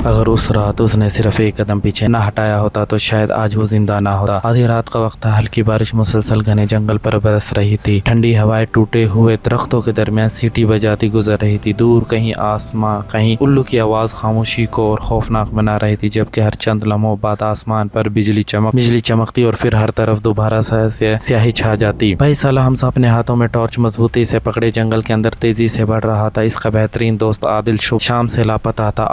اگر اس رات اس نے صرف ایک قدم پیچھے نہ ہٹایا ہوتا تو شاید آج وہ زندہ نہ ہوتا۔ آدھی رات کا وقت تھا، ہلکی بارش مسلسل گھنے جنگل پر برس رہی تھی، ٹھنڈی ہوائیں ٹوٹے ہوئے درختوں کے درمیان سیٹی بجاتی گزر رہی تھی۔ دور کہیں آسماں، کہیں الو کی آواز خاموشی کو اور خوفناک بنا رہی تھی، جبکہ ہر چند لمحوں بعد آسمان پر بجلی چمکتی اور پھر ہر طرف دوبارہ سیاہی چھا جاتی۔ 22 سالہ حمزہ اپنے ہاتھوں میں ٹارچ مضبوطی سے پکڑے جنگل کے اندر تیزی سے بڑھ رہا تھا۔ اس کا بہترین دوست عادل شام سے لاپتہ تھا،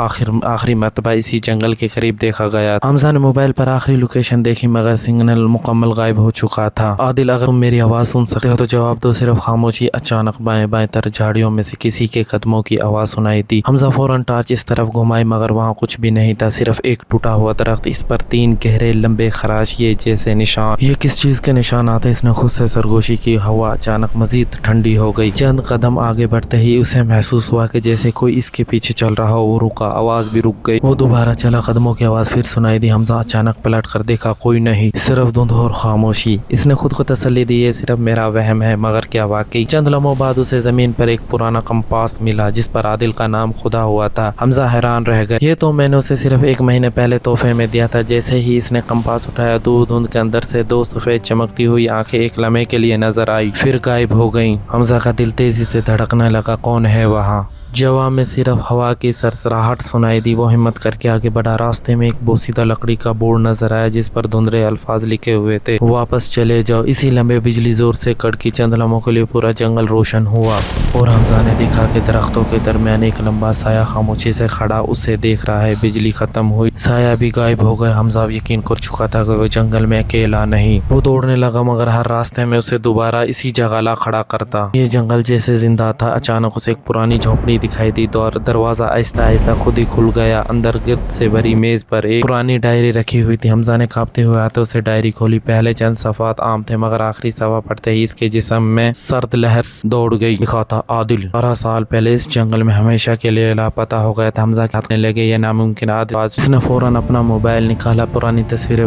آخری مرتبہ اسی جنگل کے قریب دیکھا گیا۔ حمزہ نے موبائل پر آخری لوکیشن دیکھی مگر سگنل مکمل غائب ہو چکا تھا۔ عادل، اگر تم میری آواز سن سکتے ہو تو جواب دو۔ صرف خاموشی۔ اچانک بائیں بائیں تر جھاڑیوں میں سے کسی کے قدموں کی آواز سنائی دی۔ حمزہ فوراً ٹارچ اس طرف گھمائی مگر وہاں کچھ بھی نہیں تھا، صرف ایک ٹوٹا ہوا درخت، اس پر 3 گہرے لمبے خراشیے جیسے نشان۔ یہ کس چیز کے نشانات ہیں؟ اس نے خود سے سرگوشی کی۔ ہوا اچانک مزید ٹھنڈی ہو گئی۔ چند قدم آگے بڑھتے ہی اسے محسوس ہوا کہ جیسے کوئی اس کے پیچھے چل رہا ہو۔ وہ رکا، آواز بھی رک گئی۔ وہ دوبارہ چلا، قدموں کی آواز پھر سنائی دی۔ حمزہ اچانک پلٹ کر دیکھا، کوئی نہیں، صرف دھند اور خاموشی۔ اس نے خود کو تسلی دی، یہ صرف میرا وہم ہے، مگر کیا واقعی؟ چند لمحوں بعد اسے زمین پر ایک پرانا کمپاس ملا جس پر عادل کا نام کھدا ہوا تھا۔ حمزہ حیران رہ گیا، یہ تو میں نے اسے صرف 1 مہینے پہلے تحفے میں دیا تھا۔ جیسے ہی اس نے کمپاس اٹھایا، دور دھند کے اندر سے 2 سفید چمکتی ہوئی آنکھیں ایک لمحے کے لیے نظر آئی، پھر غائب ہو گئیں۔ حمزہ کا دل تیزی سے دھڑکنے لگا، کون ہے وہاں؟ جواب میں صرف ہوا کی سرسراہٹ سنائی دی۔ وہ ہمت کر کے آگے بڑھا، راستے میں ایک بوسیدہ لکڑی کا بورڈ نظر آیا جس پر دھندلے الفاظ لکھے ہوئے تھے، واپس چلے جاؤ۔ اسی لمحے بجلی زور سے کڑکی، چند لمحوں کے لیے پورا جنگل روشن ہوا اور حمزہ نے دیکھا کہ درختوں کے درمیان ایک لمبا سایہ خاموشی سے کھڑا اسے دیکھ رہا ہے۔ بجلی ختم ہوئی، سایہ بھی غائب ہو گیا۔ حمزہ اب یقین کر چکا تھا کہ وہ جنگل میں اکیلا نہیں۔ وہ دوڑنے لگا مگر ہر راستے میں اسے دوبارہ اسی جگہ لا کھڑا کرتا۔ یہ جنگل جیسے زندہ تھا۔ اچانک اسے ایک پرانی جھونپڑی دکھائی دی، دروازہ آہستہ آہستہ خود ہی کھل گیا۔ اندر گرد سے بھری میز پر ایک پرانی ڈائری رکھی ہوئی تھی۔ حمزہ نے کانپتے ہوئے ہاتھوں سے ڈائری کھولی۔ پہلے چند صفحات عام تھے مگر آخری صفحہ پڑھتے ہی اس کے جسم میں سرد لہر دوڑ گئی۔ لکھا تھا، عادل 12 سال پہلے اس جنگل میں ہمیشہ کے لیے لاپتہ ہو گیا تھا۔ حمزہ کے ہاتھ لگے، یہ ناممکن۔ عادل، اس نے فوراً اپنا موبائل نکالا، پرانی تصویریں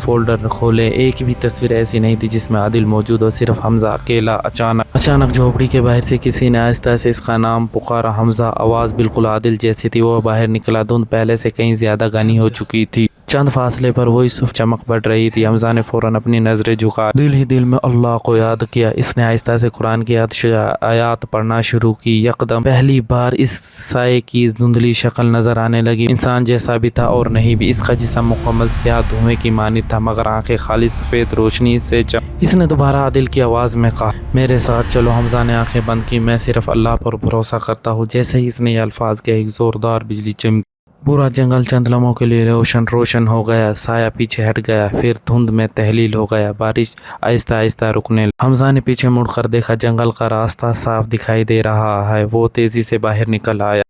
فولڈر کھولے۔ ایک بھی تصویر ایسی نہیں تھی جس میں عادل موجود ہو، صرف حمزہ اکیلا۔ اچانک جھونپڑی کے باہر سے کسی نے آہستہ سے اس کا نام پکارا۔ حمزہ، آواز بالکل عادل جیسی تھی۔ وہ باہر نکلا، دھند پہلے سے کہیں زیادہ گھنی ہو چکی تھی، چند فاصلے پر وہی صرف چمک بڑھ رہی تھی۔ حمزہ نے فوراً اپنی نظریں جھکا، دل ہی دل میں اللہ کو یاد کیا۔ اس نے آہستہ سے قرآن کی آیات پڑھنا شروع کی۔ یکدم پہلی بار اس سائے کی دھندلی شکل نظر آنے لگی، انسان جیسا بھی تھا اور نہیں بھی۔ اس کا جسم مکمل سیاہ دھوئیں کی مانند تھا مگر آنکھیں خالص سفید روشنی سے اس نے دوبارہ عادل کی آواز میں کہا، میرے ساتھ چلو۔ حمزہ نے آنکھیں بند کی، میں صرف اللہ پر بھروسہ کرتا ہوں۔ جیسے ہی اس نے یہ الفاظ کہے، ایک زوردار بجلی چمکی، پورا جنگل چند لمحوں کے لیے روشن ہو گیا۔ سایہ پیچھے ہٹ گیا، پھر دھند میں تحلیل ہو گیا۔ بارش آہستہ آہستہ رکنے لگی۔ حمزہ نے پیچھے مڑ کر دیکھا، جنگل کا راستہ صاف دکھائی دے رہا ہے۔ وہ تیزی سے باہر نکل آیا۔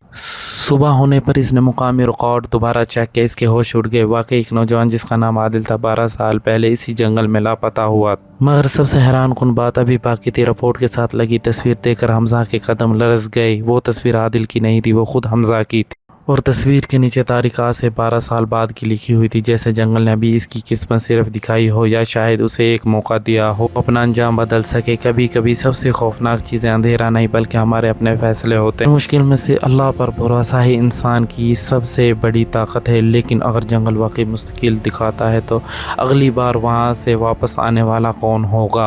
صبح ہونے پر اس نے مقامی ریکارڈ دوبارہ چیک کیا، اس کے ہوش اڑ گئے۔ واقعی ایک نوجوان جس کا نام عادل تھا 12 سال پہلے اسی جنگل میں لاپتہ ہوا، مگر سب سے حیران کن بات ابھی باقی تھی۔ رپورٹ کے ساتھ لگی تصویر دیکھ کر حمزہ کے قدم لرز گئے۔ وہ تصویر عادل کی نہیں تھی، وہ خود حمزہ کی تھی، اور تصویر کے نیچے تاریخات سے 12 سال بعد کی لکھی ہوئی تھی، جیسے جنگل نے ابھی اس کی قسمت صرف دکھائی ہو یا شاید اسے ایک موقع دیا ہو اپنا انجام بدل سکے۔ کبھی کبھی سب سے خوفناک چیزیں اندھیرا نہیں بلکہ ہمارے اپنے فیصلے ہوتے ہیں۔ مشکل میں سے اللہ پر بھروسہ ہی انسان کی سب سے بڑی طاقت ہے، لیکن اگر جنگل واقعی مستقل دکھاتا ہے تو اگلی بار وہاں سے واپس آنے والا کون ہوگا؟